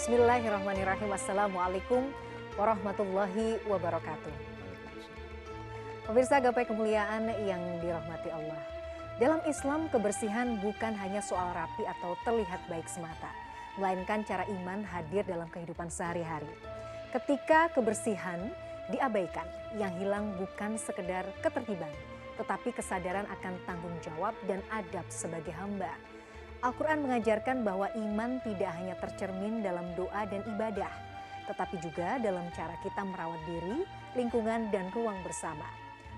Bismillahirrahmanirrahim. Assalamualaikum warahmatullahi wabarakatuh. Pemirsa gapai kemuliaan yang dirahmati Allah. Dalam Islam, kebersihan bukan hanya soal rapi atau terlihat baik semata, melainkan cara iman hadir dalam kehidupan sehari-hari. Ketika kebersihan diabaikan, yang hilang bukan sekedar ketertiban, tetapi kesadaran akan tanggung jawab dan adab sebagai hamba. Al-Quran mengajarkan bahwa iman tidak hanya tercermin dalam doa dan ibadah, tetapi juga dalam cara kita merawat diri, lingkungan, dan ruang bersama.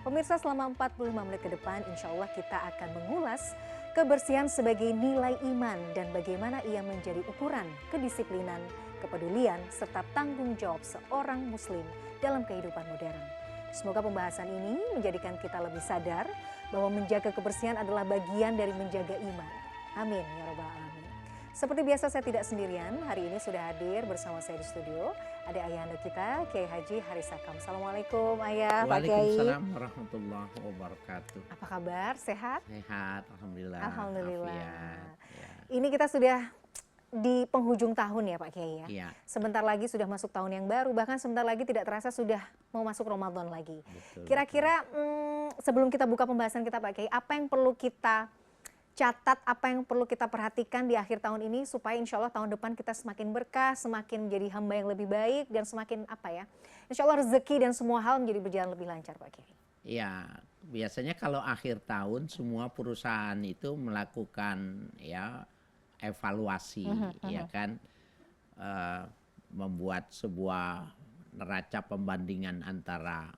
Pemirsa, selama 45 menit ke depan, insya Allah kita akan mengulas kebersihan sebagai nilai iman dan bagaimana ia menjadi ukuran kedisiplinan, kepedulian, serta tanggung jawab seorang muslim dalam kehidupan modern. Semoga pembahasan ini menjadikan kita lebih sadar bahwa menjaga kebersihan adalah bagian dari menjaga iman. Amin ya rabbal alamin. Seperti biasa saya tidak sendirian, hari ini sudah hadir bersama saya di studio ada ayahanda kita Kiai Haji Harisakam. Assalamualaikum ayah, Pak Kiai. Waalaikumsalam warahmatullahi wabarakatuh. Apa kabar? Sehat? Sehat, alhamdulillah. Alhamdulillah. Ya. Ini kita sudah di penghujung tahun ya Pak Kiai ya. Ya. Sebentar lagi sudah masuk tahun yang baru, bahkan sebentar lagi tidak terasa sudah mau masuk Ramadan lagi. Kira-kira sebelum kita buka pembahasan kita Pak Kiai, apa yang perlu kita catat, apa yang perlu kita perhatikan di akhir tahun ini supaya insya Allah tahun depan kita semakin berkah, semakin menjadi hamba yang lebih baik dan semakin insya Allah rezeki dan semua hal menjadi berjalan lebih lancar Pak Kiai. Ya, biasanya kalau akhir tahun semua perusahaan itu melakukan ya evaluasi, ya kan, membuat sebuah neraca pembandingan antara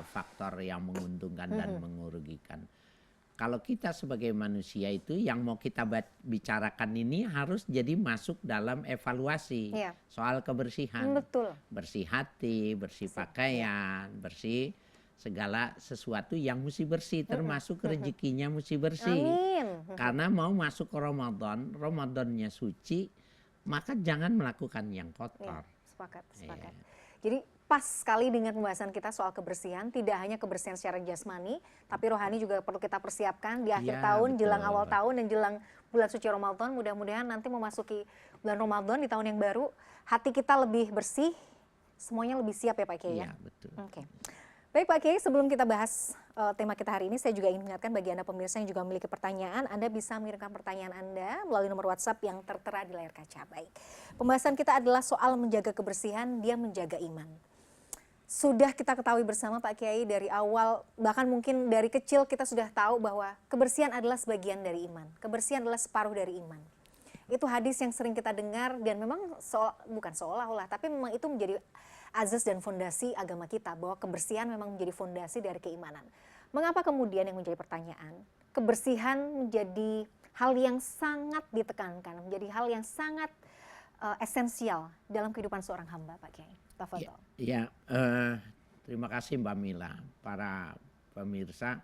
faktor yang menguntungkan dan merugikan. Kalau kita sebagai manusia itu yang mau kita bicarakan ini harus jadi masuk dalam evaluasi soal kebersihan. Betul. Bersih hati, bersih pakaian, bersih segala sesuatu yang mesti bersih, termasuk rezekinya mesti bersih. Amin. Karena mau masuk ke Ramadan, Ramadannya suci, maka jangan melakukan yang kotor. Sepakat. Jadi pas sekali dengan pembahasan kita soal kebersihan, tidak hanya kebersihan secara jasmani, tapi rohani juga perlu kita persiapkan di akhir tahun, betul. jelang awal tahun dan jelang bulan suci Ramadan. Mudah-mudahan nanti memasuki bulan Ramadan di tahun yang baru, hati kita lebih bersih, semuanya lebih siap ya Pak Kiai ya. Betul. Oke. Baik Pak Kiai, sebelum kita bahas tema kita hari ini, saya juga ingin mengingatkan bagi Anda pemirsa yang juga memiliki pertanyaan, Anda bisa mengirimkan pertanyaan Anda melalui nomor WhatsApp yang tertera di layar kaca. Baik, pembahasan kita adalah soal menjaga kebersihan, dia menjaga iman. Sudah kita ketahui bersama Pak Kiai dari awal, bahkan mungkin dari kecil kita sudah tahu bahwa kebersihan adalah sebagian dari iman. Kebersihan adalah separuh dari iman. Itu hadis yang sering kita dengar dan memang bukan seolah-olah, tapi memang itu menjadi azas dan fondasi agama kita, bahwa kebersihan memang menjadi fondasi dari keimanan. Mengapa kemudian yang menjadi pertanyaan, kebersihan menjadi hal yang sangat ditekankan, menjadi hal yang sangat esensial dalam kehidupan seorang hamba Pak Kiai? Tafadhol. Ya, terima kasih Mbak Mila. Para pemirsa,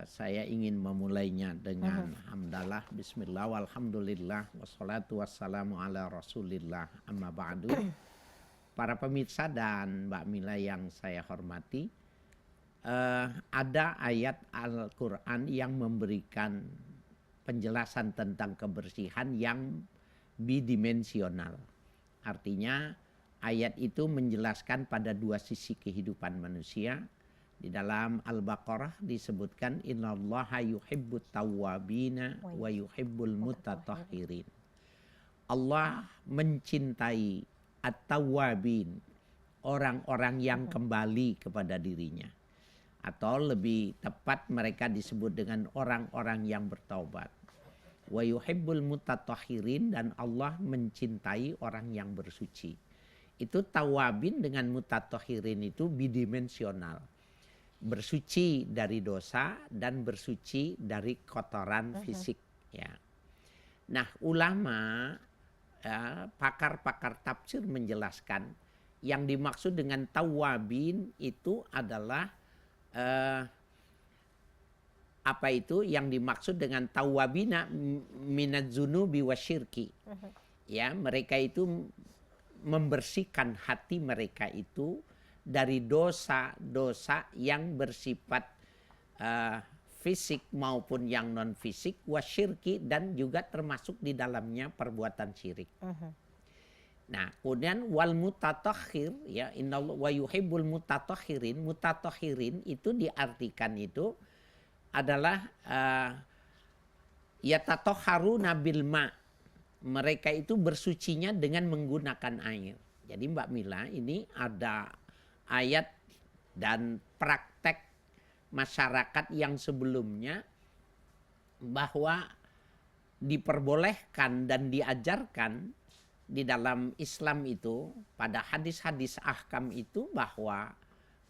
saya ingin memulainya dengan hamdalah, bismillah, walhamdulillah, wassalatu wassalamu ala rasulillah, amma ba'du. Para pemirsa dan Mbak Mila yang saya hormati, ada ayat Al-Quran yang memberikan penjelasan tentang kebersihan yang bidimensional. Artinya ayat itu menjelaskan pada dua sisi kehidupan manusia. Di dalam Al-Baqarah disebutkan innallaha yuhibbut tawwabina wa yuhibbul mutatahhirin. Allah mencintai at-tawwabin, orang-orang yang kembali kepada dirinya. Atau lebih tepat mereka disebut dengan orang-orang yang bertaubat. Wa yuhibbul mutatahhirin, dan Allah mencintai orang yang bersuci. Itu tawabin dengan mutatahhirin itu bidimensional. Bersuci dari dosa dan bersuci dari kotoran fisik. Ya. Nah, ulama, pakar-pakar tafsir menjelaskan yang dimaksud dengan tawabin itu adalah apa itu yang dimaksud dengan tawabina minadz dzunubi wasyirki. Ya, mereka itu membersihkan hati mereka itu dari dosa-dosa yang bersifat fisik maupun yang non fisik, wasyirki, dan juga termasuk di dalamnya perbuatan syirik. Nah, kemudian wal mutatahhir ya innallahu wa yuhibbul mutatahhirin. Mutatahhirin itu diartikan itu adalah yatatahharuna bil ma. Mereka itu bersucinya dengan menggunakan air. Jadi Mbak Mila, ini ada ayat dan praktek masyarakat yang sebelumnya bahwa diperbolehkan dan diajarkan di dalam Islam itu pada hadis-hadis ahkam itu bahwa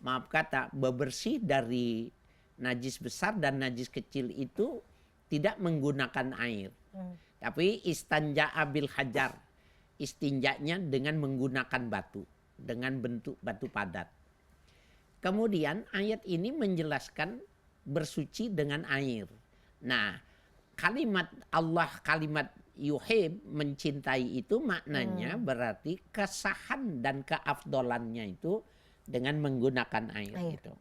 maaf kata bebersih dari najis besar dan najis kecil itu tidak menggunakan air. Tapi istanja'a bil hajar. Istinjanya dengan menggunakan batu. Dengan bentuk batu padat. Kemudian ayat ini menjelaskan bersuci dengan air. Nah, kalimat Allah, kalimat yuhib, mencintai itu maknanya berarti kesahan dan keafdolannya itu dengan menggunakan air. Gitu.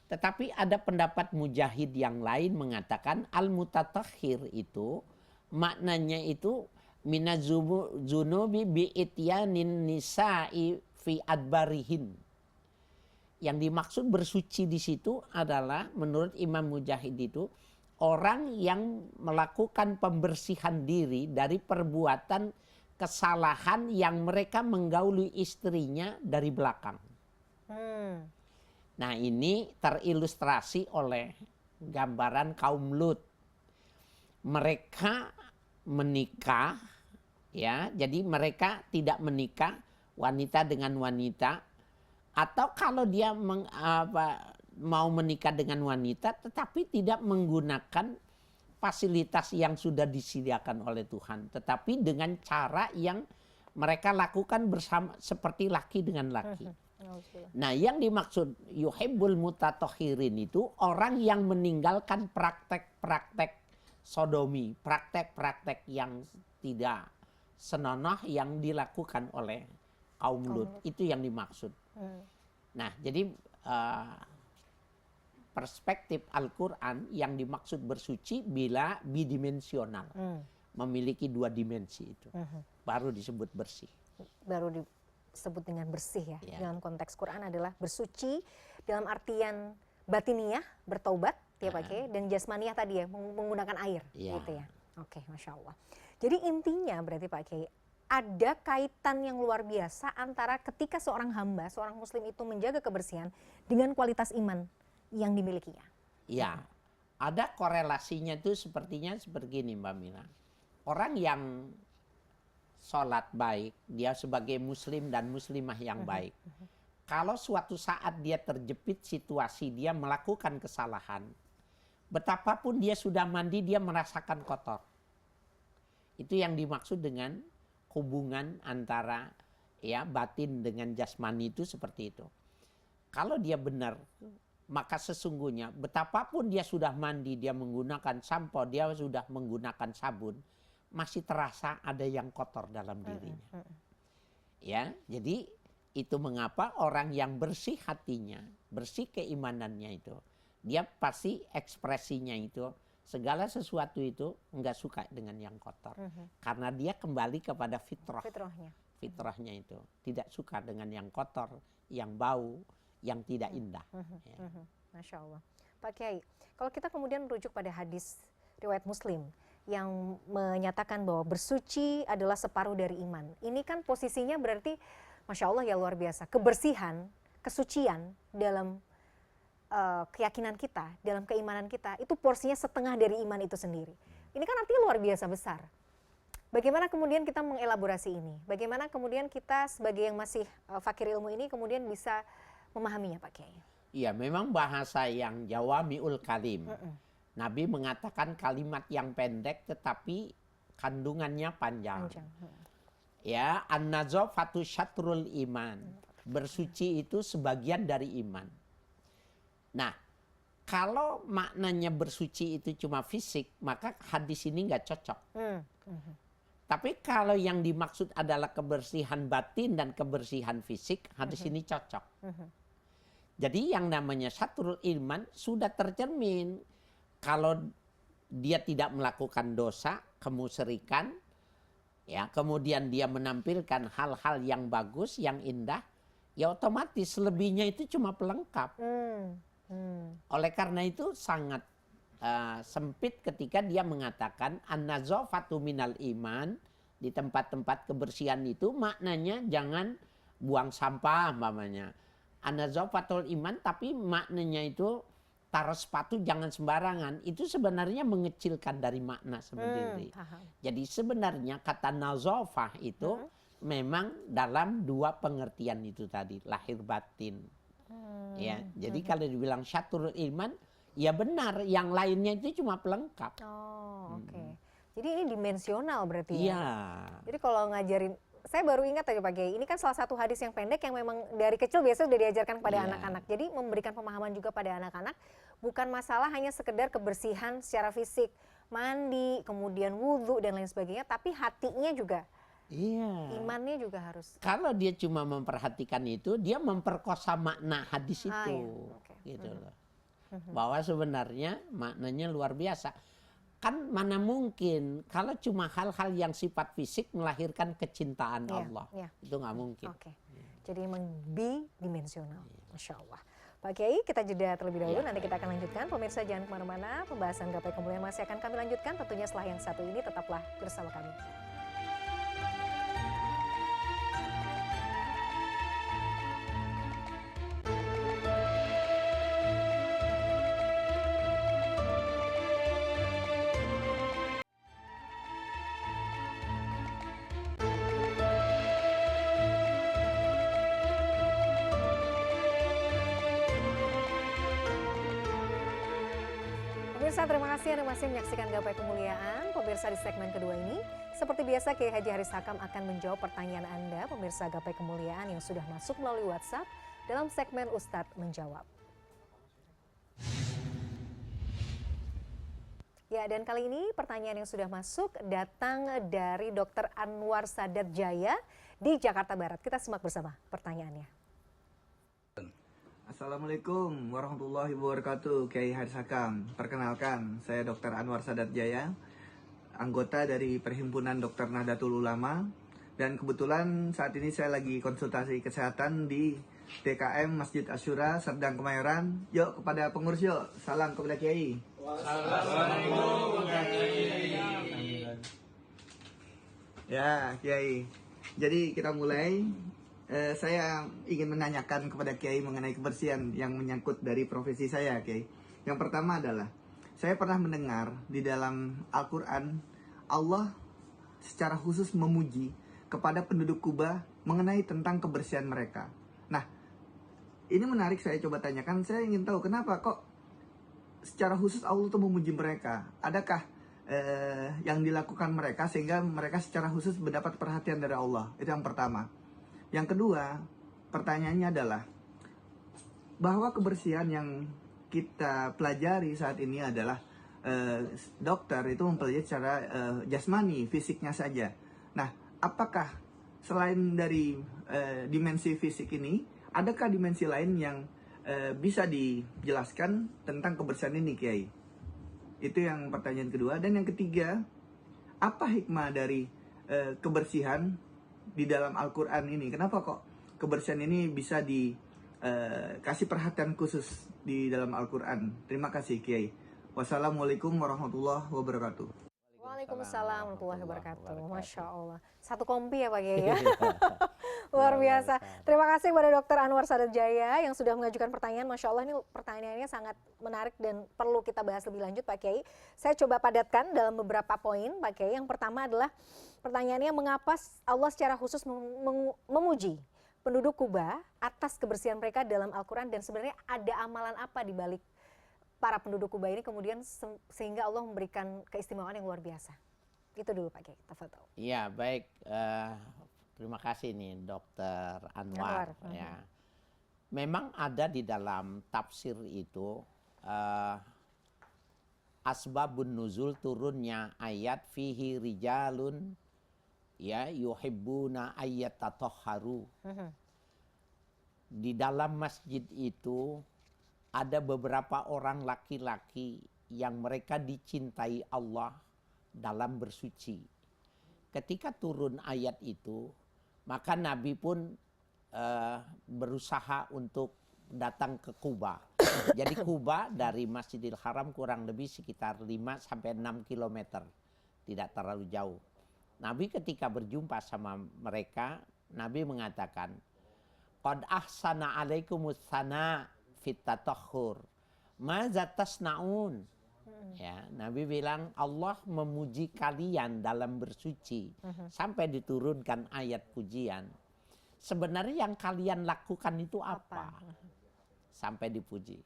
Tetapi ada pendapat mujahid yang lain mengatakan al-mutatahhir itu maknanya itu minazunubi bi'ityanin nisa'i fi adbarihin. Yang dimaksud bersuci di situ adalah menurut Imam Mujahid itu orang yang melakukan pembersihan diri dari perbuatan kesalahan yang mereka menggauli istrinya dari belakang. Nah, ini terilustrasi oleh gambaran kaum Lut. Mereka menikah, ya, jadi mereka tidak menikah wanita dengan wanita, atau kalau dia mau menikah dengan wanita tetapi tidak menggunakan fasilitas yang sudah disediakan oleh Tuhan, tetapi dengan cara yang mereka lakukan bersama seperti laki dengan laki. Nah, yang dimaksud yuhibbul mutatahhirin itu orang yang meninggalkan praktek-praktek sodomi, praktek-praktek yang tidak senonoh yang dilakukan oleh kaum Lut. Itu yang dimaksud. Nah, jadi perspektif Al-Quran yang dimaksud bersuci bila bidimensional. Memiliki dua dimensi itu. Baru disebut bersih. Baru disebut dengan bersih ya. Dalam konteks Quran adalah bersuci dalam artian batiniah, bertaubat ya Pak Kiai, dan jasmaniah tadi ya, menggunakan air gitu ya. Oke, Masya Allah. Jadi intinya berarti Pak Kiai, ada kaitan yang luar biasa antara ketika seorang hamba, seorang muslim itu menjaga kebersihan dengan kualitas iman yang dimilikinya. Ya, ada korelasinya itu sepertinya seperti ini Mbak Mila. Orang yang sholat baik, dia sebagai muslim dan muslimah yang baik. Kalau suatu saat dia terjepit situasi, dia melakukan kesalahan, betapapun dia sudah mandi, dia merasakan kotor. Itu yang dimaksud dengan hubungan antara ya batin dengan jasmani itu seperti itu. Kalau dia benar, maka sesungguhnya betapapun dia sudah mandi, dia menggunakan sampo, dia sudah menggunakan sabun, masih terasa ada yang kotor dalam dirinya. Ya, jadi itu mengapa orang yang bersih hatinya, bersih keimanannya itu, dia pasti ekspresinya itu, segala sesuatu itu enggak suka dengan yang kotor. Karena dia kembali kepada fitrahnya itu. Tidak suka dengan yang kotor, yang bau, yang tidak indah. Masya Allah. Pak Kiai, kalau kita kemudian merujuk pada hadis riwayat Muslim yang menyatakan bahwa bersuci adalah separuh dari iman. Ini kan posisinya berarti Masya Allah ya luar biasa. Kebersihan, kesucian dalam keyakinan kita, dalam keimanan kita, itu porsinya setengah dari iman itu sendiri. Ini kan artinya luar biasa besar. Bagaimana kemudian kita mengelaborasi ini? Bagaimana kemudian kita sebagai yang masih fakir ilmu ini kemudian bisa memahaminya Pak Kiai? Iya, memang bahasa yang jawami'ul kalim. Nabi mengatakan kalimat yang pendek tetapi kandungannya panjang. Ya, an-nazafatu syatrul iman. Bersuci itu sebagian dari iman. Nah, kalau maknanya bersuci itu cuma fisik, maka hadis ini nggak cocok. Tapi kalau yang dimaksud adalah kebersihan batin dan kebersihan fisik, hadis ini cocok. Jadi yang namanya syatrul iman sudah tercermin. Kalau dia tidak melakukan dosa, kemusyrikan, ya, kemudian dia menampilkan hal-hal yang bagus, yang indah, ya otomatis selebihnya itu cuma pelengkap. Oleh karena itu sangat sempit ketika dia mengatakan an-nazafatu minal iman, di tempat-tempat kebersihan itu maknanya jangan buang sampah umpamanya. An-nazafatul iman, tapi maknanya itu taruh sepatu jangan sembarangan. Itu sebenarnya mengecilkan dari makna sendiri. Jadi sebenarnya kata nazafah itu memang dalam dua pengertian itu tadi, lahir batin. Ya, jadi kalau dibilang syatrul iman, ya benar, yang lainnya itu cuma pelengkap. Oh, oke. Jadi ini dimensional berarti ya? Iya. Jadi kalau ngajarin, saya baru ingat tadi Pak Kiai, ini kan salah satu hadis yang pendek yang memang dari kecil biasanya sudah diajarkan kepada anak-anak. Jadi memberikan pemahaman juga pada anak-anak, bukan masalah hanya sekedar kebersihan secara fisik, mandi, kemudian wudhu dan lain sebagainya, tapi hatinya juga. Iya. Imannya juga harus. Kalau dia cuma memperhatikan itu, dia memperkosa makna hadis itu. Iya. Okay. Gitu loh. Bahwa sebenarnya maknanya luar biasa. Kan mana mungkin kalau cuma hal-hal yang sifat fisik melahirkan kecintaan Allah. Itu nggak mungkin. Oke. Jadi memang bidimensional. Masya Allah. Pak Kiai, kita jeda terlebih dahulu. Nanti kita akan lanjutkan. Pemirsa jangan kemana-mana. Pembahasan Gapai Kemuliaan masih akan kami lanjutkan. Tentunya setelah yang satu ini tetaplah bersama kami. Pemirsa, terima kasih Anda masih menyaksikan Gapai Kemuliaan. Pemirsa, di segmen kedua ini, seperti biasa Kiai Haji Haris Hakam akan menjawab pertanyaan Anda, pemirsa Gapai Kemuliaan yang sudah masuk melalui WhatsApp dalam segmen Ustadz Menjawab. Ya, dan kali ini pertanyaan yang sudah masuk datang dari Dr. Anwar Sadat Jaya di Jakarta Barat. Kita simak bersama pertanyaannya. Assalamualaikum warahmatullahi wabarakatuh, Kiai Haris Hakam. Perkenalkan, saya Dr. Anwar Sadat Jaya, anggota dari Perhimpunan Dokter Nahdlatul Ulama. Dan kebetulan saat ini saya lagi konsultasi kesehatan di DKM Masjid Asyura, Serdang, Kemayoran. Yuk kepada pengurus yuk, salam kepada Kiai. Wassalamualaikum Kiai. Ya, Kiai. Jadi kita mulai. Saya ingin menanyakan kepada Kiai mengenai kebersihan yang menyangkut dari profesi saya, Kiai. Yang pertama adalah, saya pernah mendengar di dalam Al-Quran, Allah secara khusus memuji kepada penduduk Kuba mengenai tentang kebersihan mereka. Nah, ini menarik, saya coba tanyakan, saya ingin tahu kenapa kok secara khusus Allah itu memuji mereka. Adakah yang dilakukan mereka sehingga mereka secara khusus mendapat perhatian dari Allah? Itu yang pertama. Yang kedua, pertanyaannya adalah bahwa kebersihan yang kita pelajari saat ini adalah dokter itu mempelajari secara jasmani, fisiknya saja. Nah, apakah selain dari dimensi fisik ini, adakah dimensi lain yang bisa dijelaskan tentang kebersihan ini, Kiai? Itu yang pertanyaan kedua. Dan yang ketiga, apa hikmah dari kebersihan di dalam Al-Quran ini? Kenapa kok kebersihan ini bisa dikasih perhatian khusus di dalam Al-Quran? Terima kasih, Kiai. Wassalamualaikum warahmatullahi wabarakatuh. Waalaikumsalam warahmatullahi wabarakatuh. Masya Allah. Satu kompi ya Pak Kiai ya. Luar biasa. Terima kasih kepada Dr. Anwar Sadat Jaya yang sudah mengajukan pertanyaan. Masya Allah, ini pertanyaannya sangat menarik dan perlu kita bahas lebih lanjut Pak Kiai. Saya coba padatkan dalam beberapa poin Pak Kiai. Yang pertama adalah pertanyaannya, mengapa Allah secara khusus memuji penduduk Kuba atas kebersihan mereka dalam Al-Quran, dan sebenarnya ada amalan apa di balik para penduduk Kuba ini kemudian sehingga Allah memberikan keistimewaan yang luar biasa? Itu dulu Pak Kiai, tafadhol. Iya, baik. Terima kasih nih Dokter Anwar. Ya. Memang ada di dalam tafsir itu asbabun nuzul, turunnya ayat fihi rijalun ya yuhibbuna ayat tatahharu. Di dalam masjid itu ada beberapa orang laki-laki yang mereka dicintai Allah dalam bersuci. ketika turun ayat itu, maka Nabi pun berusaha untuk datang ke Kuba. Jadi Kuba dari Masjidil Haram kurang lebih sekitar 5 sampai 6 kilometer. Tidak terlalu jauh. Nabi ketika berjumpa sama mereka, Nabi mengatakan, "Qad ahsana alaikumus sana fit tatahhur. Maza tasnaun?" Ya, Nabi bilang Allah memuji kalian dalam bersuci sampai diturunkan ayat pujian. Sebenarnya yang kalian lakukan itu apa? Sampai dipuji.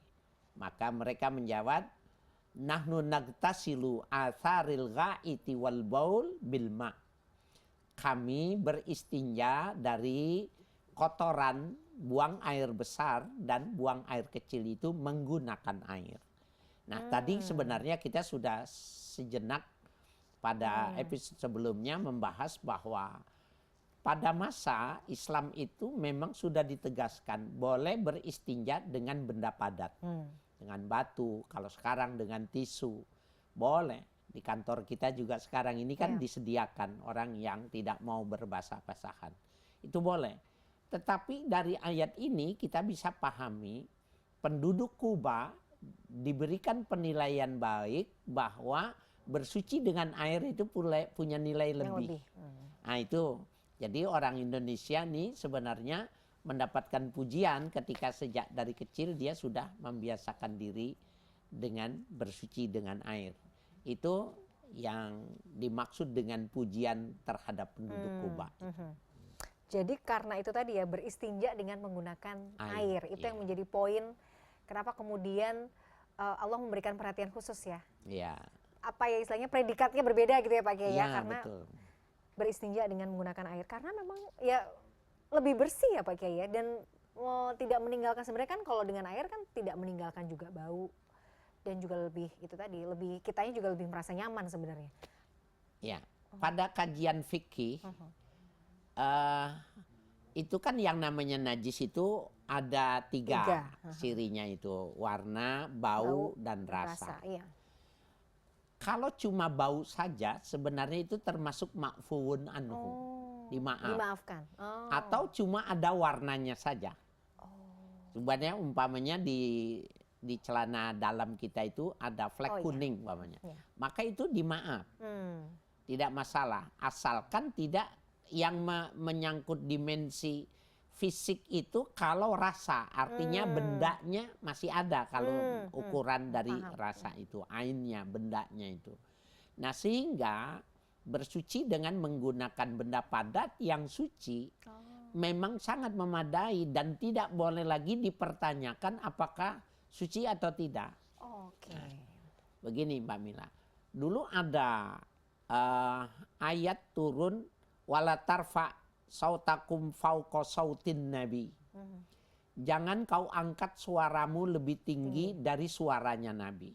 Maka mereka menjawab, nahnu nagtasilu atharil ghaiti wal baul bil ma. Kami beristinja dari kotoran buang air besar dan buang air kecil itu menggunakan air. Nah, tadi sebenarnya kita sudah sejenak pada episode sebelumnya membahas bahwa pada masa Islam itu memang sudah ditegaskan boleh beristinja dengan benda padat. Dengan batu, kalau sekarang dengan tisu. Boleh. Di kantor kita juga sekarang ini kan disediakan orang yang tidak mau berbasah-basahan. Itu boleh. Tetapi dari ayat ini kita bisa pahami penduduk Kuba diberikan penilaian baik bahwa bersuci dengan air itu punya nilai lebih. Nah itu. Jadi orang Indonesia nih sebenarnya mendapatkan pujian ketika sejak dari kecil dia sudah membiasakan diri dengan bersuci dengan air. Itu yang dimaksud dengan pujian terhadap penduduk Kuba. Jadi karena itu tadi ya beristinja dengan menggunakan air. Itu yang menjadi poin kenapa kemudian Allah memberikan perhatian khusus ya. Apa ya istilahnya predikatnya berbeda gitu ya Pak Kiai ya, karena betul. Beristinja dengan menggunakan air karena memang ya lebih bersih ya Pak Kiai ya, dan tidak meninggalkan, sebenarnya kan kalau dengan air kan tidak meninggalkan juga bau dan juga lebih itu tadi lebih kitanya juga lebih merasa nyaman sebenarnya. Ya, pada kajian fikih itu kan yang namanya najis itu ada tiga cirinya itu, warna, bau dan rasa. Iya. Kalau cuma bau saja sebenarnya itu termasuk ma'fuun anhu, dimaafkan. Atau cuma ada warnanya saja. Sebenarnya umpamanya di celana dalam kita itu ada flek kuning umpamanya. Maka itu dimaaf. Tidak masalah, asalkan tidak yang menyangkut dimensi fisik itu kalau rasa, artinya bendanya masih ada kalau ukuran dari rasa itu, ainnya, bendanya itu. Nah sehingga bersuci dengan menggunakan benda padat yang suci memang sangat memadai dan tidak boleh lagi dipertanyakan apakah suci atau tidak. Nah, begini Mbak Mila, dulu ada ayat turun wala tarfa sautakum fauqa sautin nabi. Jangan kau angkat suaramu lebih tinggi dari suaranya Nabi.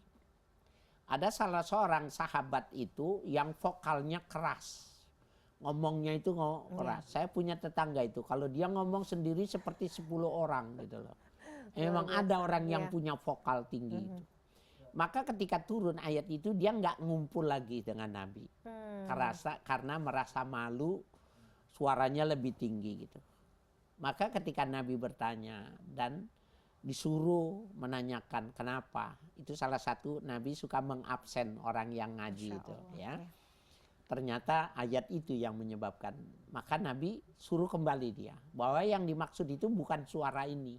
Ada salah seorang sahabat itu yang vokalnya keras. Ngomongnya itu keras. Saya punya tetangga itu, kalau dia ngomong sendiri seperti 10 orang gitu loh. Memang ada orang yang punya vokal tinggi itu. Maka ketika turun ayat itu dia nggak ngumpul lagi dengan Nabi. Karena merasa malu, suaranya lebih tinggi gitu. Maka ketika Nabi bertanya dan disuruh menanyakan kenapa, itu salah satu Nabi suka mengabsen orang yang ngaji itu ya. Ternyata ayat itu yang menyebabkan. Maka Nabi suruh kembali dia bahwa yang dimaksud itu bukan suara ini.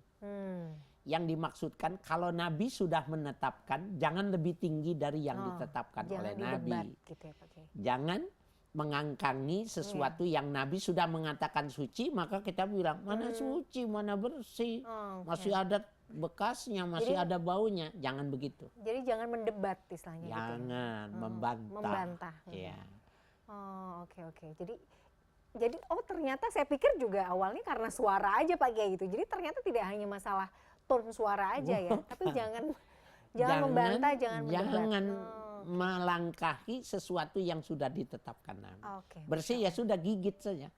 Yang dimaksudkan kalau Nabi sudah menetapkan jangan lebih tinggi dari yang ditetapkan oleh Nabi. Gitu ya, Pak Kiai. Jangan mengangkangi sesuatu yang Nabi sudah mengatakan suci, maka kita bilang mana suci, mana bersih, masih ada bekasnya, masih ada baunya. Jangan begitu. Jadi jangan mendebat istilahnya. Jangan gitu. membantah. Iya. Oke. Jadi ternyata saya pikir juga awalnya karena suara aja Pak Kiai gitu. Jadi ternyata tidak hanya masalah tone suara aja ya, tapi jangan membantah, jangan mendebat. Jangan melangkahi sesuatu yang sudah ditetapkan Nabi. Bersih ya sudah, gigit saja.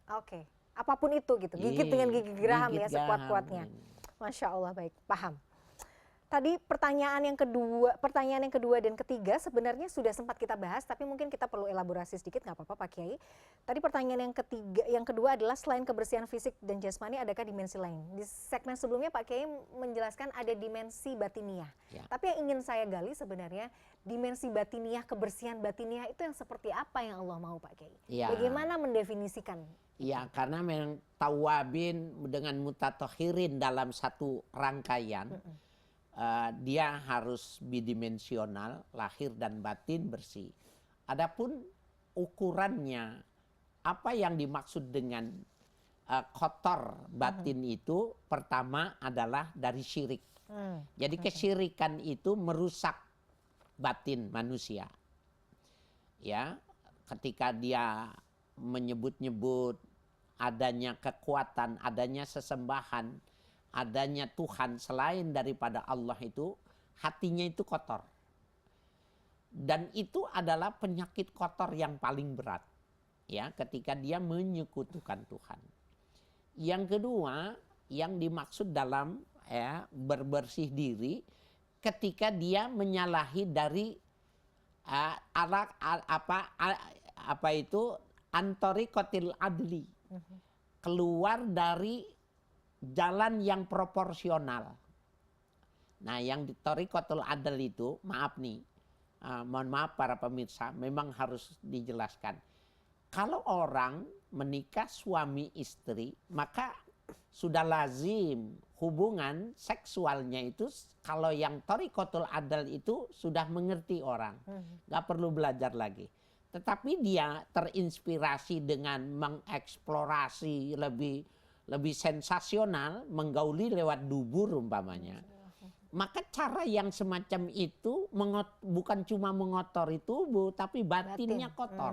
Apapun itu gitu, gigit dengan gigi geraham ya, sekuat-kuatnya. Masya Allah, baik, paham. Tadi pertanyaan yang kedua dan ketiga sebenarnya sudah sempat kita bahas, tapi mungkin kita perlu elaborasi sedikit, nggak apa-apa Pak Kiai. Tadi pertanyaan yang kedua adalah selain kebersihan fisik dan jasmani, adakah dimensi lain? Di segmen sebelumnya Pak Kiai menjelaskan ada dimensi batiniah. Ya. Tapi yang ingin saya gali sebenarnya dimensi batiniah, kebersihan batiniah itu yang seperti apa yang Allah mau Pak Kiai? Ya. Bagaimana mendefinisikan? Ya, karena memang tawabin dengan mutatokhirin dalam satu rangkaian. Dia harus bidimensional, lahir dan batin bersih. Adapun ukurannya, apa yang dimaksud dengan kotor batin itu, pertama adalah dari syirik. Jadi kesyirikan itu merusak batin manusia. Ya, ketika dia menyebut-nyebut adanya kekuatan, adanya sesembahan, adanya Tuhan selain daripada Allah itu, hatinya itu kotor. Dan itu adalah penyakit kotor yang paling berat. Ya, ketika dia menyekutukan Tuhan. Yang kedua, yang dimaksud dalam berbersih diri, ketika dia menyalahi dari antorikotil adli. Keluar dari jalan yang proporsional. Nah, yang di Thariqatul Adl itu, maaf nih, mohon maaf para pemirsa, memang harus dijelaskan. Kalau orang menikah suami istri, maka sudah lazim hubungan seksualnya itu, kalau yang Thariqatul Adl itu sudah mengerti orang, nggak perlu belajar lagi. Tetapi dia terinspirasi dengan mengeksplorasi lebih sensasional, menggauli lewat dubur umpamanya. Maka cara yang semacam itu bukan cuma mengotori tubuh, tapi batinnya kotor.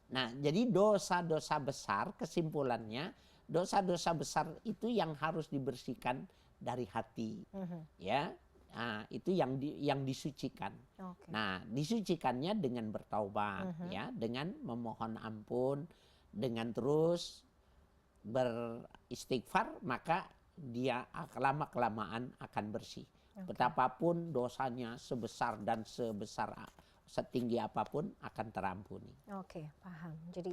Nah, jadi dosa-dosa besar, kesimpulannya, dosa-dosa besar itu yang harus dibersihkan dari hati. Ya, nah, itu yang disucikan. Nah, disucikannya dengan bertaubat, ya, dengan memohon ampun, dengan terus beristighfar, maka dia lama-kelamaan akan bersih. Betapapun dosanya sebesar dan setinggi apapun akan terampuni. Oke, paham. Jadi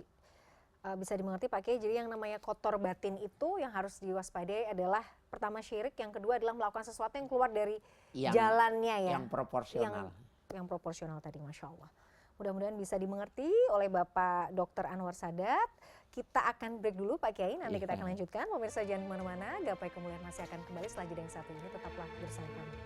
bisa dimengerti Pak Kiai, jadi yang namanya kotor batin itu yang harus diwaspadai adalah pertama syirik, yang kedua adalah melakukan sesuatu yang keluar dari jalannya ya. Yang proporsional. Yang proporsional tadi, Masya Allah. Mudah-mudahan bisa dimengerti oleh Bapak Dr. Anwar Sadat. Kita akan break dulu Pak Kiai, nanti kita akan lanjutkan. Pemirsa jangan kemana-mana, Gapai Kemuliaan masih akan kembali setelah jeda yang satu ini. Tetaplah bersama kami.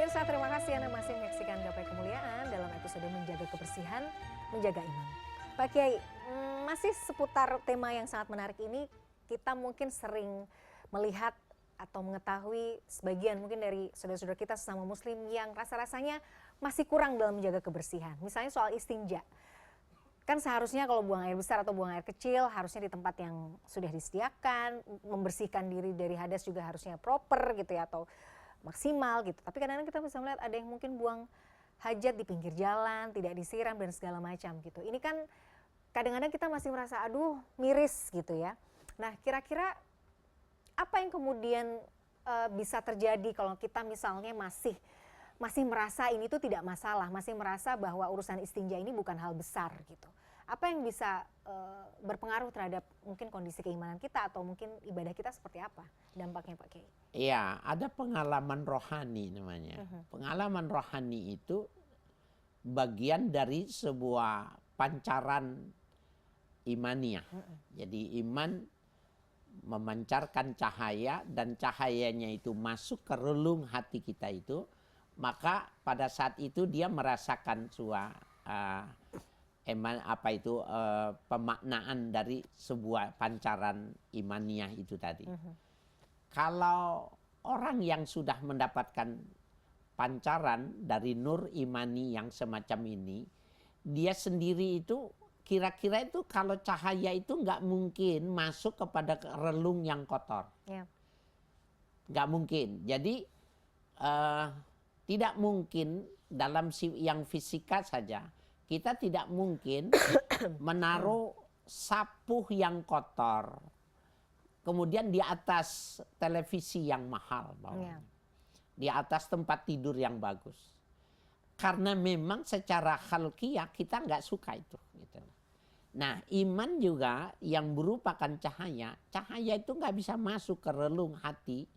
Pemirsa, terima kasih Anda masih menyaksikan Gapai Kemuliaan dalam episode Menjaga Kebersihan, Menjaga Iman. Pak Kiai, masih seputar tema yang sangat menarik ini, kita mungkin sering melihat atau mengetahui sebagian mungkin dari saudara-saudara kita sesama muslim yang rasa-rasanya masih kurang dalam menjaga kebersihan. Misalnya soal istinja. Kan seharusnya kalau buang air besar atau buang air kecil harusnya di tempat yang sudah disediakan, membersihkan diri dari hadas juga harusnya proper gitu ya, atau maksimal gitu. Tapi kadang-kadang kita bisa melihat ada yang mungkin buang hajat di pinggir jalan, tidak disiram dan segala macam gitu. Ini kan kadang-kadang kita masih merasa aduh miris gitu ya. Nah, kira-kira apa yang kemudian bisa terjadi kalau kita misalnya masih merasa ini tuh tidak masalah, masih merasa bahwa urusan istinja ini bukan hal besar gitu. Apa yang bisa berpengaruh terhadap mungkin kondisi keimanan kita atau mungkin ibadah kita seperti apa dampaknya Pak Kiai? Iya, ada pengalaman rohani namanya. Pengalaman rohani itu bagian dari sebuah pancaran imaniah. Jadi iman memancarkan cahaya dan cahayanya itu masuk ke relung hati kita itu, maka pada saat itu dia merasakan sebuah pemaknaan dari sebuah pancaran imaniah itu tadi. Kalau orang yang sudah mendapatkan pancaran dari nur imani yang semacam ini, dia sendiri itu kira-kira itu kalau cahaya itu nggak mungkin masuk kepada relung yang kotor. Ya. Nggak mungkin. Jadi tidak mungkin dalam yang fisika saja, kita tidak mungkin menaruh sapu yang kotor kemudian di atas televisi yang mahal bawahnya. Di atas tempat tidur yang bagus. Karena memang secara khalqiyah kita nggak suka itu. Gitu. Nah, iman juga yang merupakan cahaya. Cahaya itu nggak bisa masuk ke relung hati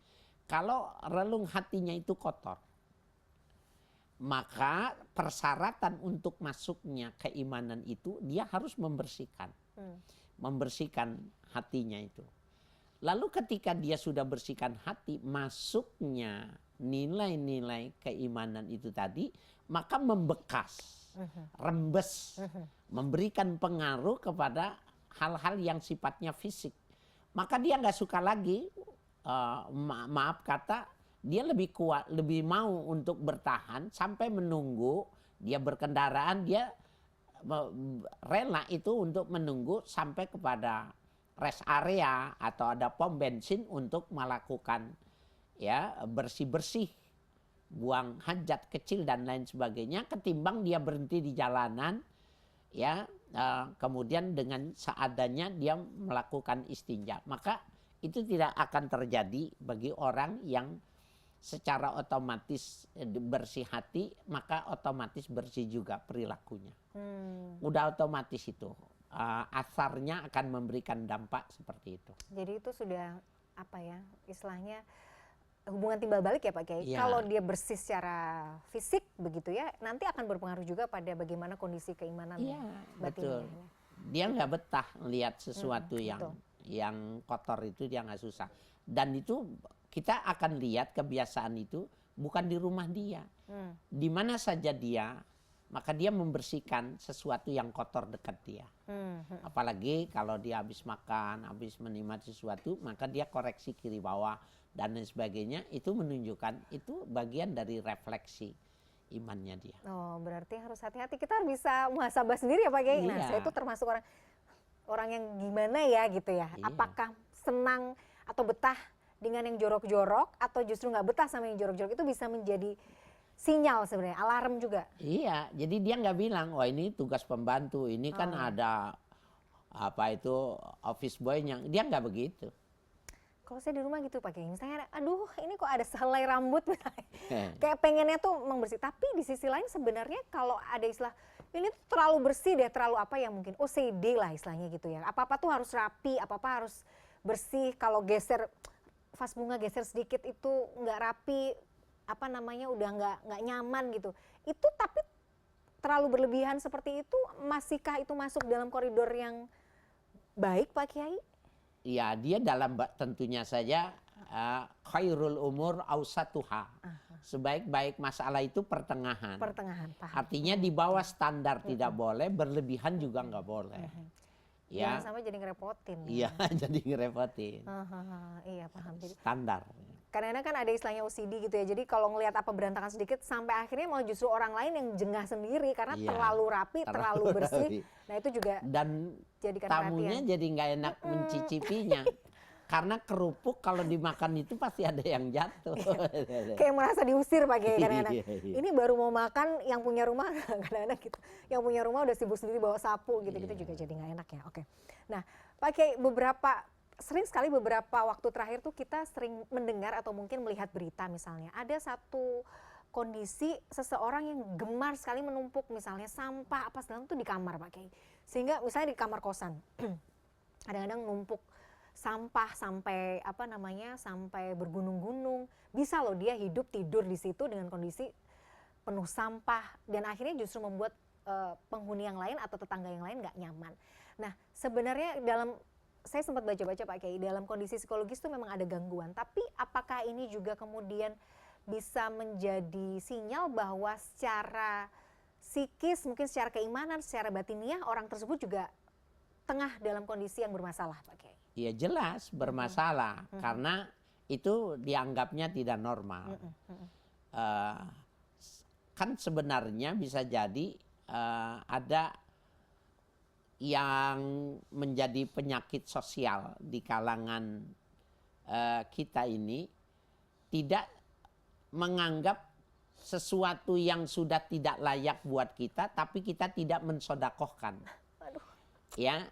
kalau relung hatinya itu kotor. Maka persyaratan untuk masuknya keimanan itu dia harus membersihkan. Membersihkan hatinya itu. Lalu ketika dia sudah bersihkan hati, masuknya nilai-nilai keimanan itu tadi, maka membekas, rembes, memberikan pengaruh kepada hal-hal yang sifatnya fisik. Maka dia nggak suka lagi, maaf kata, dia lebih kuat, lebih mau untuk bertahan sampai menunggu dia berkendaraan, dia rela itu untuk menunggu sampai kepada rest area atau ada pom bensin untuk melakukan ya bersih-bersih, buang hajat kecil dan lain sebagainya, ketimbang dia berhenti di jalanan ya, kemudian dengan seadanya dia melakukan istinja. Maka itu tidak akan terjadi bagi orang yang secara otomatis bersih hati, maka otomatis bersih juga perilakunya. Udah otomatis itu. Asarnya akan memberikan dampak seperti itu. Jadi itu sudah apa ya istilahnya hubungan timbal balik ya Pak Kiai. Ya. Kalau dia bersih secara fisik begitu ya, nanti akan berpengaruh juga pada bagaimana kondisi keimanan batinnya. Betul. Dia nggak betah lihat sesuatu betul. yang kotor itu, dia nggak susah. Dan itu kita akan lihat kebiasaan itu bukan di rumah dia, di mana saja dia. Maka dia membersihkan sesuatu yang kotor dekat dia. Apalagi kalau dia habis makan, habis menikmati sesuatu, maka dia koreksi kiri bawah dan lain sebagainya. Itu menunjukkan itu bagian dari refleksi imannya dia. Oh, berarti harus hati-hati. Kita bisa muhasabah sendiri ya Pak Kiai. Nah, Iya. saya itu termasuk orang yang gimana ya gitu ya. Iya. Apakah senang atau betah dengan yang jorok-jorok atau justru nggak betah sama yang jorok-jorok, itu bisa menjadi sinyal sebenarnya, alarm juga. Iya, jadi dia nggak bilang, wah ini tugas pembantu, ini kan ada apa itu office boy-nya. Dia nggak begitu. Kalau saya di rumah gitu Pak Kiai, misalnya aduh ini kok ada sehelai rambut misalnya. Kayak pengennya tuh membersih, tapi di sisi lain sebenarnya kalau ada istilah ini tuh terlalu bersih deh, terlalu apa ya, mungkin OCD lah istilahnya gitu ya. Apa-apa tuh harus rapi, apa-apa harus bersih. Kalau geser vas bunga geser sedikit itu nggak rapi, apa namanya, udah nggak nyaman gitu. Itu tapi terlalu berlebihan seperti itu, masihkah itu masuk dalam koridor yang baik Pak Kiai? Iya, dia dalam tentunya saja khairul umur ausatuha. Sebaik-baik masalah itu pertengahan. Pertengahan, paham. Artinya di bawah standar tidak boleh, berlebihan juga nggak boleh. Ya. Jangan sampai jadi ngerepotin. Iya, jadi ngerepotin. Iya, paham. Jadi Standar. kadang-kadang kan ada istilahnya OCD gitu ya. Jadi kalau ngelihat apa berantakan sedikit, sampai akhirnya mau justru orang lain yang jengah sendiri karena Iya, terlalu rapi, terlalu bersih. Nah itu juga Dan jadikan tamunya perhatian. jadi nggak enak mencicipinya. Karena kerupuk kalau dimakan itu pasti ada yang jatuh. Kayak merasa diusir Pak Kiai kadang-kadang. Iya, iya. Ini baru mau makan, yang punya rumah kadang-kadang gitu. Yang punya rumah udah sibuk sendiri bawa sapu gitu-gitu juga jadi nggak enak ya. Oke. Nah Pak Kiai, sering sekali beberapa waktu terakhir tuh kita sering mendengar atau mungkin melihat berita misalnya. Ada satu kondisi seseorang yang gemar sekali menumpuk misalnya sampah apa segala itu di kamar Pak Kiai. Sehingga misalnya di kamar kosan. Kadang-kadang numpuk sampah sampai sampai bergunung-gunung. Bisa loh dia hidup tidur di situ dengan kondisi penuh sampah dan akhirnya justru membuat penghuni yang lain atau tetangga yang lain nggak nyaman. Nah sebenarnya saya sempat baca-baca Pak Kiai, dalam kondisi psikologis itu memang ada gangguan. Tapi apakah ini juga kemudian bisa menjadi sinyal bahwa secara psikis, mungkin secara keimanan, secara batiniah orang tersebut juga tengah dalam kondisi yang bermasalah Pak Kiai? Ya jelas bermasalah karena itu dianggapnya tidak normal. Kan sebenarnya bisa jadi ada yang menjadi penyakit sosial di kalangan kita ini tidak menganggap sesuatu yang sudah tidak layak buat kita, tapi kita tidak mensodakohkan. Ya,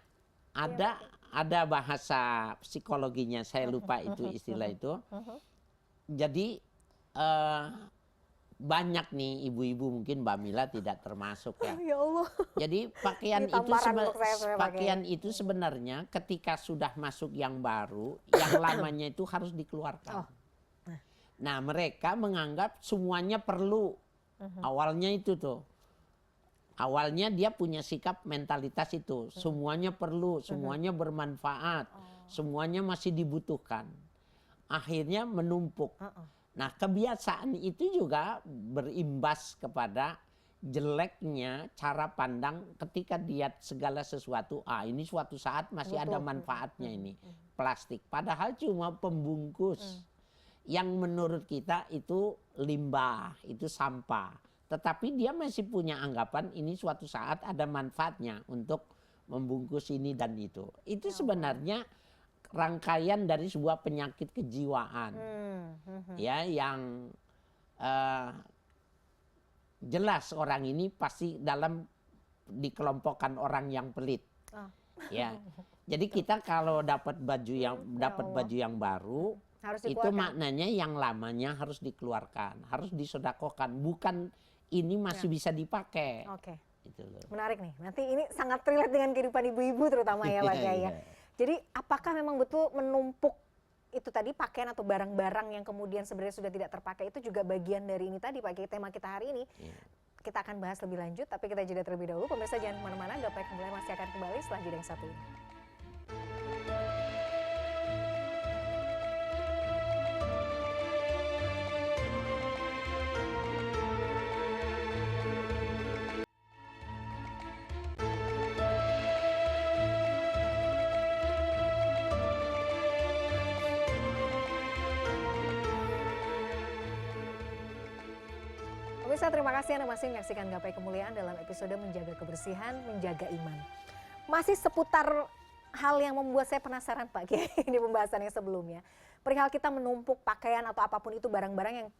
ada bahasa psikologinya, saya lupa itu istilah itu. Jadi banyak nih ibu-ibu, mungkin Mbak Mila tidak termasuk ya. Ya Allah. Jadi pakaian itu sebenarnya ketika sudah masuk yang baru, yang lamanya itu harus dikeluarkan. Nah, mereka menganggap semuanya perlu. Awalnya itu tuh. Awalnya dia punya sikap mentalitas itu. Semuanya perlu, semuanya bermanfaat, semuanya masih dibutuhkan. Akhirnya menumpuk. Nah, kebiasaan itu juga berimbas kepada jeleknya cara pandang ketika dia segala sesuatu, ini suatu saat masih ada manfaatnya ini. Plastik. Padahal cuma pembungkus. Yang menurut kita itu limbah, itu sampah. Tetapi dia masih punya anggapan ini suatu saat ada manfaatnya untuk membungkus ini dan itu. Itu sebenarnya rangkaian dari sebuah penyakit kejiwaan. Ya, yang jelas orang ini pasti dikelompokkan orang yang pelit. Ya. Jadi kita kalau dapat baju yang baru, itu maknanya yang lamanya harus dikeluarkan, harus disedekahkan, bukan ini masih bisa dipakai. Itu loh. Menarik nih. Nanti ini sangat relate dengan kehidupan ibu-ibu terutama ya Pak Kiai ya. Jadi apakah memang betul menumpuk itu tadi pakaian atau barang-barang yang kemudian sebenarnya sudah tidak terpakai itu juga bagian dari ini tadi Pak Kiai, tema kita hari ini. Kita akan bahas lebih lanjut, tapi kita jeda terlebih dahulu. Pemirsa jangan kemana-mana, Gapai Kemuliaan masih akan kembali setelah jeda yang satu ini. Pemirsa, terima kasih Anda masih menyaksikan Gapai Kemuliaan dalam episode Menjaga Kebersihan, Menjaga Iman. Masih seputar hal yang membuat saya penasaran Pak Kiai di pembahasan yang sebelumnya. Perihal kita menumpuk pakaian atau apapun itu barang-barang yang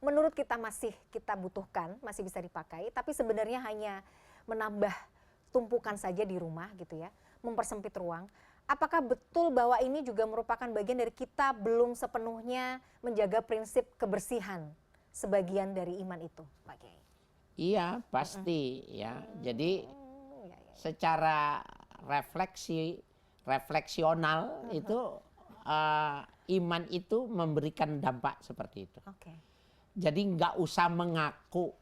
menurut kita masih kita butuhkan, masih bisa dipakai, tapi sebenarnya hanya menambah tumpukan saja di rumah gitu ya, mempersempit ruang. Apakah betul bahwa ini juga merupakan bagian dari kita belum sepenuhnya menjaga prinsip kebersihan? Sebagian dari iman itu, Pak Kiai. Iya, pasti ya. Jadi secara refleksional itu iman itu memberikan dampak seperti itu. Jadi nggak usah mengaku,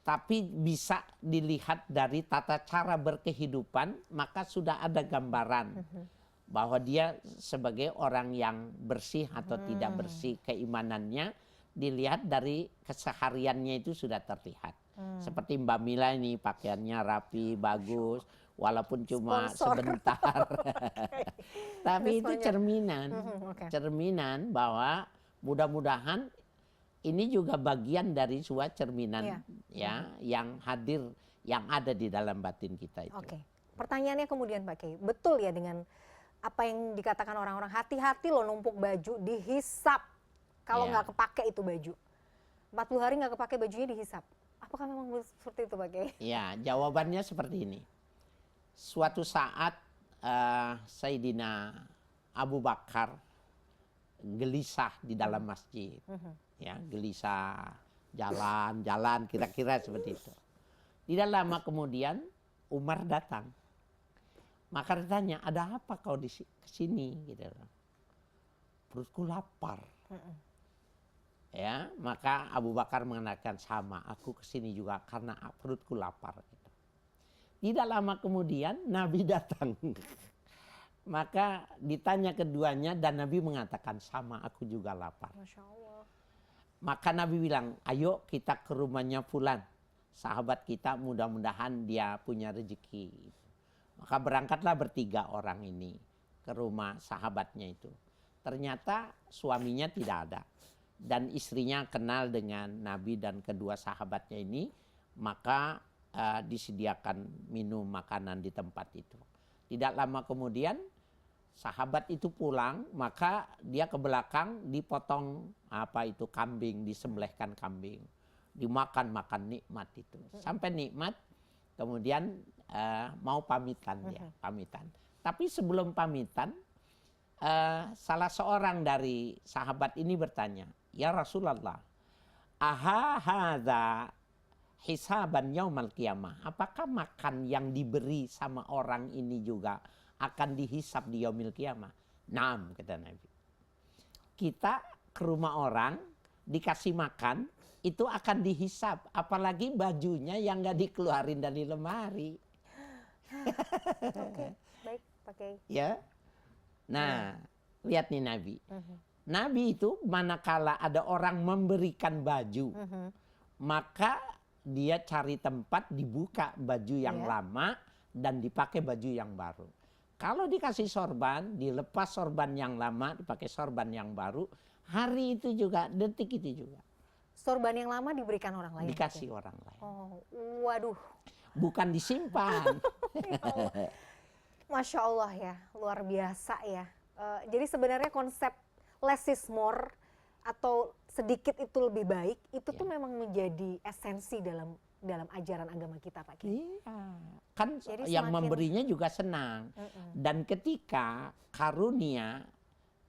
tapi bisa dilihat dari tata cara berkehidupan, maka sudah ada gambaran bahwa dia sebagai orang yang bersih atau tidak bersih keimanannya. Dilihat dari kesehariannya itu sudah terlihat. Seperti Mbak Mila ini pakaiannya rapi, bagus, walaupun cuma sebentar. Tapi itu cerminan bahwa mudah-mudahan ini juga bagian dari sebuah cerminan ya yang hadir, yang ada di dalam batin kita itu. Pertanyaannya kemudian Pak Kiai, betul ya dengan apa yang dikatakan orang-orang, hati-hati loh numpuk baju, dihisap. Kalau nggak kepake itu baju, 40 hari nggak kepake bajunya dihisap. Apakah memang seperti itu Pak Kiai? Ya, jawabannya seperti ini. Suatu saat Sayyidina Abu Bakar gelisah di dalam masjid. Ya, gelisah, jalan-jalan, kira-kira seperti itu. Tidak lama kemudian Umar datang. Maka ditanya, ada apa kau di sini? Gitu. Perutku lapar. Ya, maka Abu Bakar mengatakan sama, aku kesini juga karena perutku lapar. Tidak lama kemudian Nabi datang. Maka ditanya keduanya dan Nabi mengatakan sama, aku juga lapar. Masya Allah. Maka Nabi bilang, ayo kita ke rumahnya Fulan. Sahabat kita mudah-mudahan dia punya rezeki. Maka berangkatlah bertiga orang ini ke rumah sahabatnya itu. Ternyata suaminya tidak ada. Dan istrinya kenal dengan Nabi dan kedua sahabatnya ini, maka disediakan minum makanan di tempat itu. Tidak lama kemudian sahabat itu pulang, maka dia ke belakang dipotong kambing, disembelihkan kambing, dimakan nikmat itu, sampai nikmat. Kemudian mau pamitan dia, pamitan. Tapi sebelum pamitan, salah seorang dari sahabat ini bertanya, ya Rasulullah, aha hadza hisaban yaumal qiyamah. Apakah makan yang diberi sama orang ini juga akan dihisab di yaumil qiyamah? Naam, kata Nabi. Kita ke rumah orang dikasih makan, itu akan dihisab, apalagi bajunya yang nggak dikeluarin dari lemari. Oke, baik, pakai. Ya, nah lihat nih Nabi. Nabi itu manakala ada orang memberikan baju, maka dia cari tempat dibuka baju yang lama dan dipakai baju yang baru. Kalau dikasih sorban, dilepas sorban yang lama, dipakai sorban yang baru. Hari itu juga, detik itu juga. Sorban yang lama diberikan orang lain. Dikasih orang lain. Oh, waduh. Bukan disimpan. Masya Allah ya, luar biasa ya. Jadi sebenarnya konsep less is more atau sedikit itu lebih baik, itu tuh memang menjadi esensi dalam ajaran agama kita, Pak Kiai. Iya, kan Jadi yang semakin- memberinya juga senang. Dan ketika karunia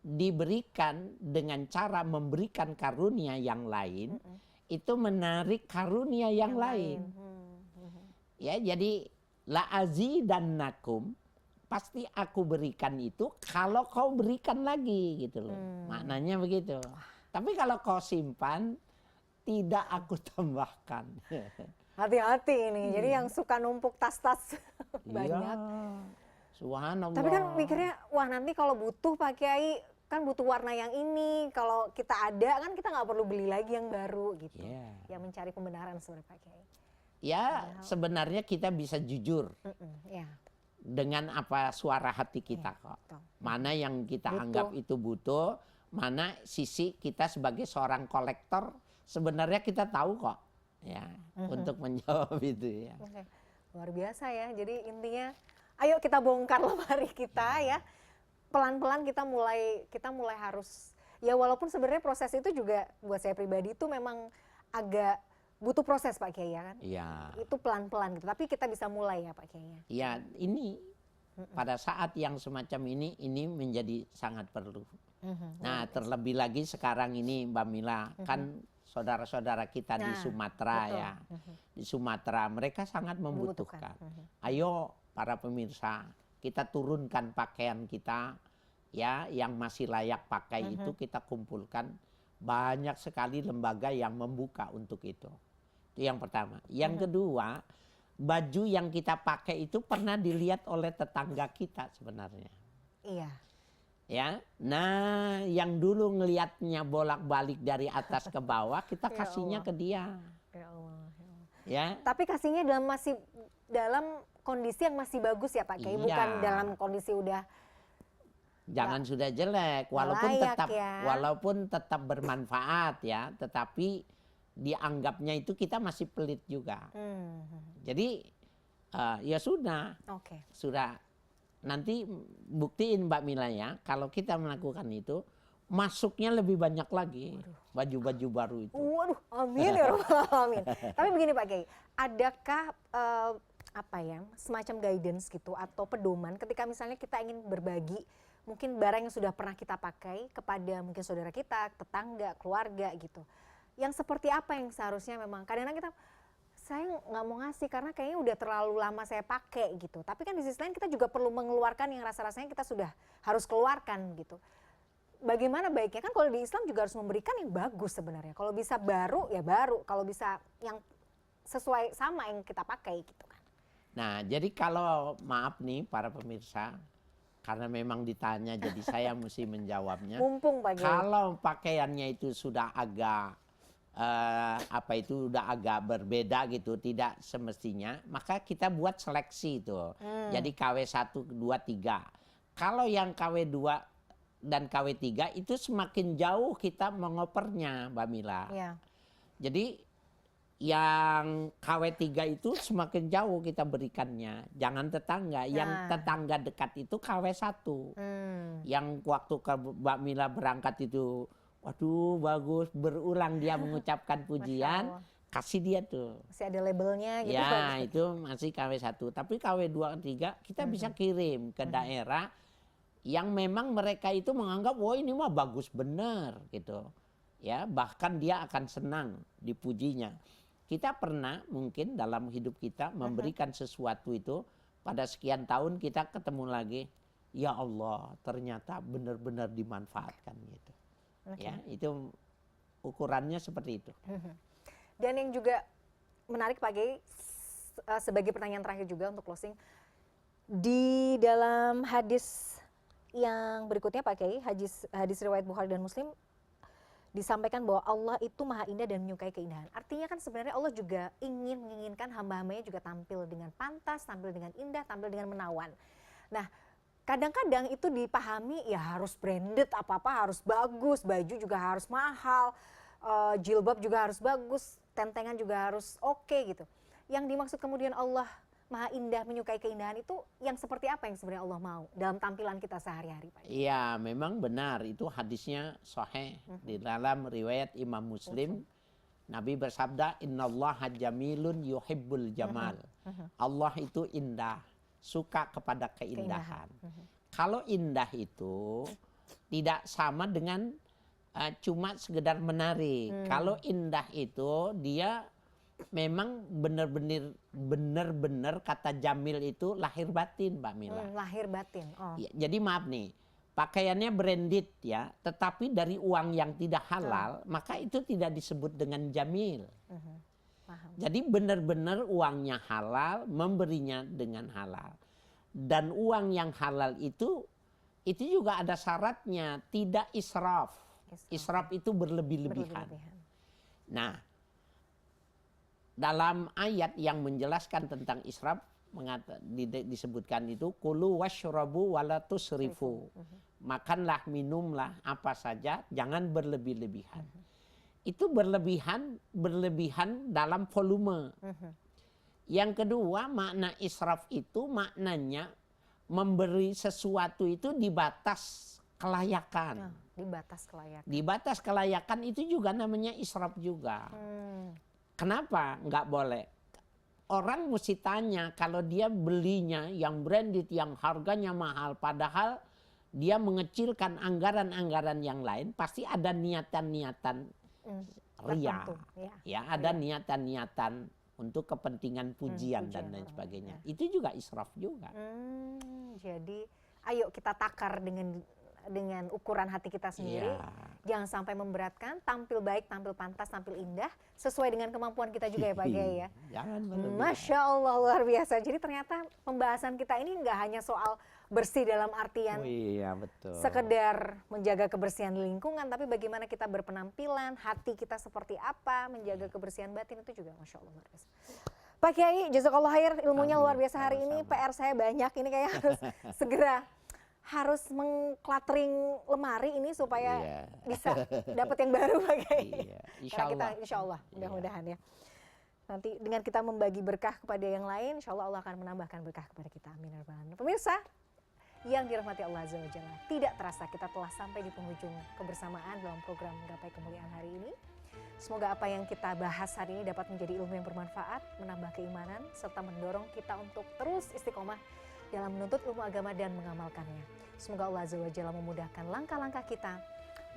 diberikan dengan cara memberikan karunia yang lain, itu menarik karunia yang lain. Ya, jadi la azidannakum, pasti aku berikan itu kalau kau berikan lagi gitu loh. Maknanya begitu. Tapi kalau kau simpan, tidak aku tambahkan. Hati-hati ini, jadi yang suka numpuk tas-tas banyak. Iya, subhanallah. Tapi kan mikirnya, wah nanti kalau butuh Pak Kiai, kan butuh warna yang ini. Kalau kita ada, kan kita nggak perlu beli lagi yang baru gitu. Iya. Yang mencari pembenaran sebenarnya Pak Kiai. Ya, sebenarnya kita bisa jujur Ya, dengan apa suara hati kita kok. betul. Mana yang kita Butuh. anggap itu butuh, mana sisi kita sebagai seorang kolektor sebenarnya kita tahu kok. Ya, untuk menjawab itu ya. Oke. Luar biasa ya. Jadi intinya, ayo kita bongkar lemari kita ya. Pelan-pelan kita mulai harus, ya walaupun sebenarnya proses itu juga buat saya pribadi itu memang agak butuh proses Pak Kiai ya kan. Iya. Itu pelan-pelan gitu. Tapi kita bisa mulai ya Pak Kiai ya. Ya, ini pada saat yang semacam ini menjadi sangat perlu. Nah, terlebih lagi sekarang ini Mbak Mila, kan saudara-saudara kita di Nah, Sumatera betul. ya. Di Sumatera mereka sangat membutuhkan. Ayo para pemirsa, kita turunkan pakaian kita ya yang masih layak pakai itu kita kumpulkan. Banyak sekali lembaga yang membuka untuk itu. Itu yang pertama. Yang kedua, baju yang kita pakai itu pernah dilihat oleh tetangga kita sebenarnya. Iya. Ya, nah yang dulu ngelihatnya bolak-balik dari atas ke bawah, kita Ya kasihnya Allah. ke dia. Ya Allah. Ya Allah. Ya, Tapi kasihnya dalam kondisi yang masih bagus ya Pak Kiai, Iya. bukan dalam kondisi udah jangan sudah jelek, layak ya. walaupun tetap bermanfaat ya, tetapi dianggapnya itu kita masih pelit juga. Jadi ya sudah. Oke. Sudah, nanti buktiin Mbak Mila ya, kalau kita melakukan itu masuknya lebih banyak lagi baju-baju baru itu. Waduh, amin ya Rabbal alamin. Tapi begini Pak Kiai, adakah semacam guidance gitu atau pedoman ketika misalnya kita ingin berbagi mungkin barang yang sudah pernah kita pakai kepada mungkin saudara kita, tetangga, keluarga gitu. Yang seperti apa yang seharusnya memang kadang-kadang saya nggak mau ngasih karena kayaknya udah terlalu lama saya pakai gitu. Tapi kan di sisi lain kita juga perlu mengeluarkan yang rasa-rasanya kita sudah harus keluarkan gitu. Bagaimana baiknya? Kan kalau di Islam juga harus memberikan yang bagus sebenarnya. Kalau bisa baru ya baru, kalau bisa yang sesuai sama yang kita pakai gitu kan. Nah, jadi kalau maaf nih para pemirsa, karena memang ditanya jadi saya mesti menjawabnya. Mumpung Pak Kiai. Kalau pakaiannya itu sudah agak udah agak berbeda gitu, tidak semestinya, maka kita buat seleksi itu. Jadi KW 1, 2, 3. Kalau yang KW 2 dan KW 3 itu semakin jauh kita mengopernya, Mbak Mila. Ya. Jadi yang KW3 itu semakin jauh kita berikannya. Jangan tetangga. Yang tetangga dekat itu KW1. Yang waktu Mbak Mila berangkat itu, waduh bagus, berulang dia mengucapkan pujian, kasih dia tuh. Masih ada labelnya gitu. Ya, itu masih KW1. Tapi KW2, 3 kita bisa kirim ke daerah yang memang mereka itu menganggap, wah ini mah bagus bener gitu. Ya, bahkan dia akan senang dipujinya. Kita pernah mungkin dalam hidup kita memberikan sesuatu itu, pada sekian tahun kita ketemu lagi, ya Allah ternyata benar-benar dimanfaatkan gitu. Ya, itu ukurannya seperti itu. Dan yang juga menarik Pak Kiai, sebagai pertanyaan terakhir juga untuk closing, di dalam hadis yang berikutnya Pak Kiai, hadis riwayat Bukhari dan Muslim, disampaikan bahwa Allah itu maha indah dan menyukai keindahan. Artinya kan sebenarnya Allah juga menginginkan hamba-hambanya juga tampil dengan pantas, tampil dengan indah, tampil dengan menawan. Nah, kadang-kadang itu dipahami ya harus branded, apa-apa harus bagus, baju juga harus mahal, jilbab juga harus bagus, tentengan juga harus oke gitu. Yang dimaksud kemudian Allah maha indah, menyukai keindahan itu yang seperti apa yang sebenarnya Allah mau dalam tampilan kita sehari-hari Pak? Iya, memang benar, itu hadisnya sahih di dalam riwayat Imam Muslim. Nabi bersabda, innallaha jamilun yuhibbul jamal. Allah itu indah, suka kepada keindahan. Kalau indah itu tidak sama dengan cuma sekedar menarik. Kalau indah itu dia memang benar-benar kata jamil itu lahir batin, Mbak Mila. Lahir batin. Oh. Ya, jadi maaf nih, pakaiannya branded ya, tetapi dari uang yang tidak halal, maka itu tidak disebut dengan jamil. Paham. Jadi benar-benar uangnya halal, memberinya dengan halal. Dan uang yang halal itu juga ada syaratnya, tidak israf. Israf itu berlebih-lebihan. Nah, dalam ayat yang menjelaskan tentang israf disebutkan itu kulu washrabu wala tusrifu. Makanlah, minumlah apa saja, jangan berlebih-lebihan. Itu berlebihan dalam volume. Yang kedua, makna israf itu maknanya memberi sesuatu itu di batas kelayakan. Di batas kelayakan. Di batas kelayakan itu juga namanya israf juga. Kenapa nggak boleh? Orang mesti tanya kalau dia belinya yang branded, yang harganya mahal, padahal dia mengecilkan anggaran-anggaran yang lain, pasti ada niatan-niatan ria. Ya, ada niatan-niatan untuk kepentingan pujian dan lain sebagainya. Itu juga israf juga. Jadi, ayo kita takar dengan ukuran hati kita sendiri, jangan sampai memberatkan, tampil baik, tampil pantas, tampil indah, sesuai dengan kemampuan kita juga ya Pak Kiai ya. Jangan berlebihan. Masya Allah, luar biasa. Jadi ternyata pembahasan kita ini nggak hanya soal bersih dalam artian betul. sekedar menjaga kebersihan lingkungan, tapi bagaimana kita berpenampilan, hati kita seperti apa, menjaga kebersihan batin itu juga Masya Allah luar biasa. Pak Kiai, jazakallah khair, ilmunya luar biasa hari ini. PR saya banyak, ini kayak harus mengcluttering lemari ini supaya bisa dapat yang baru Pak Kiai. Insya Allah mudah-mudahan ya. Nanti dengan kita membagi berkah kepada yang lain, insya Allah Allah akan menambahkan berkah kepada kita. Amin ya rabbal alamin. Pemirsa yang dirahmati Allah Azza wa Jalla, tidak terasa kita telah sampai di penghujung kebersamaan dalam program Gapai Kemuliaan hari ini. Semoga apa yang kita bahas hari ini dapat menjadi ilmu yang bermanfaat, menambah keimanan, serta mendorong kita untuk terus istiqomah dalam menuntut ilmu agama dan mengamalkannya. Semoga Allah Azza wa Jalla memudahkan langkah-langkah kita,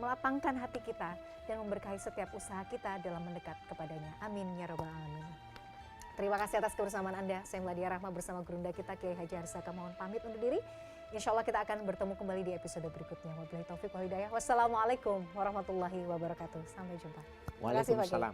melapangkan hati kita, dan memberkahi setiap usaha kita dalam mendekat kepadanya. Amin ya rabbal alamin. Terima kasih atas kebersamaan Anda. Saya Meladia Rahma bersama Gurunda kita Kiai Haji Arsaka mohon pamit undur diri. Insya Allah kita akan bertemu kembali di episode berikutnya. Wabillahi taufiq wal hidayah. Wassalamualaikum warahmatullahi wabarakatuh. Sampai jumpa. Waalaikumsalam.